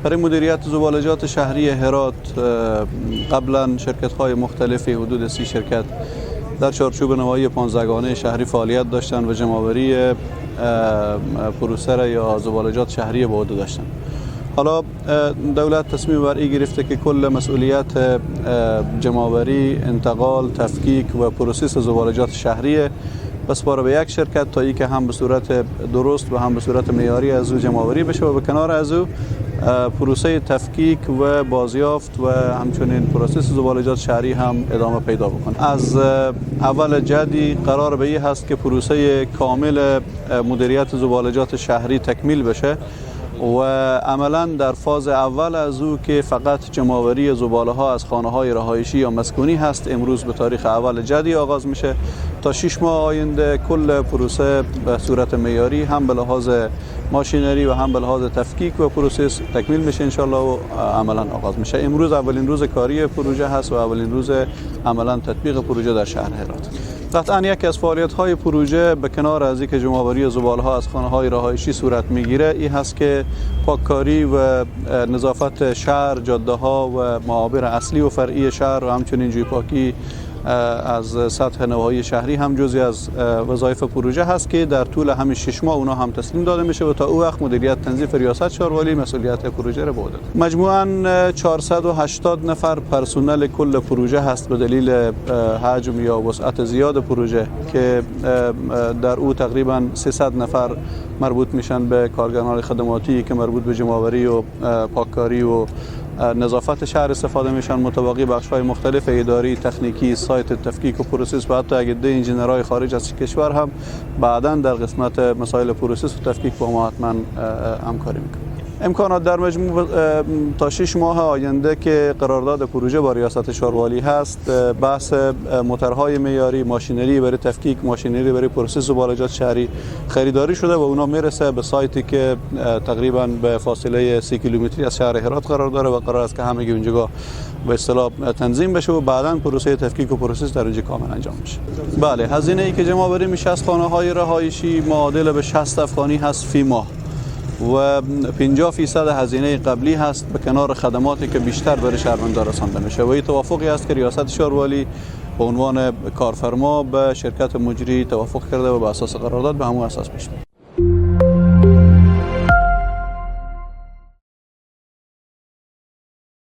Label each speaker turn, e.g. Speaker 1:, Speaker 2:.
Speaker 1: برای مدیریت زبالجات شهری هرات قبلا شرکت‌های مختلفی حدود 30 شرکت در چارچوب نمایی 15 گانه شهری فعالیت داشتند و جمع‌آوری پروسه یا زبالجات شهری به عهده داشتند. حالا دولت تصمیم بر این گرفته که کل مسئولیت جمع‌آوری، انتقال، تفکیک و پروسس زبالجات شهری بسپاره به یک شرکت تا اینکه هم به صورت درست و هم به صورت معیاری از او جمع‌آوری بشه و به کنار از او پروسه تفکیک و بازیافت و همچنین پروسس زبالجات شهری هم ادامه پیدا بکنه. از اول جدی قرار به این هست که پروسه کامل مدیریت زبالجات شهری تکمیل بشه و عملا در فاز اول از او که فقط جمع‌آوری زباله ها از خانه های رهایشی یا مسکونی هست امروز به تاریخ اول جدی آغاز میشه تا 6 ماه آینده کل پروسه به صورت معیاری هم به لحاظ ماشینری و هم به لحاظ تفکیک و پروسس تکمیل میشه انشالله و عملا آغاز میشه. امروز اولین روز کاری پروژه هست و اولین روز عملا تطبیق پروژه در شهر هرات. قطعا یکی از فعالیت‌های پروژه به کنار از اینکه جمع‌آوری زباله‌ها از خانه‌های رهایشی صورت می‌گیره این هست که پاککاری و نظافت شهر، جاده‌ها و معابر اصلی و فرعی شهر و همچنین جوی پاکی از سطح نواحی شهری هم جزئی از وظایف پروژه هست که در طول همین 6 ماه اونا هم تسلیم داده میشه و تا او وقت مدیریت تنظیف ریاست شهروالی مسئولیت پروژه را به عهده داره. مجموعاً 480 نفر پرسنل کل پروژه هست به دلیل حجم یا وسعت زیاد پروژه که در او تقریباً 300 نفر مربوط میشن به کارگران خدماتی که مربوط به جمع‌آوری و پاککاری و نظافت شهر استفاده میشن، متواقی بخش‌های مختلف اداری، تکنیکی، سایت تفکیک و پروسس و حتی اگه انجینرهای خارج از کشور هم بعداً در قسمت مسائل پروسس و تفکیک با ما حتما همکاری میکنن. امکانات در مجموع تا 6 ماه آینده که قرارداد پروژه با ریاست شهروالی هست، بحث موتورهای معیاری، ماشینری برای تفکیک، ماشینری برای پروسس زبالجات شهری خریداری شده و اونا میرسه به سایتی که تقریبا به فاصله 30 کیلومتری از شهر هرات قرار داره و قرار است که همگی اونجا به اصطلاح تنظیم بشه و بعداً پروسه تفکیک و پروسس در اونجا کامل انجام میشه. بله، هزینه ای که جمع‌آوری میشه از خانه‌های رهایشی معادل به 60 افغانی هست فی ماه و 50% هزینه قبلی هست به کنار خدماتی که بیشتر برای شهروندان رسانده میشه و این توافقی است که ریاست شهروالی به عنوان کارفرما به شرکت مجری توافق کرده و به اساس قرارداد به همون اساس پیش میره.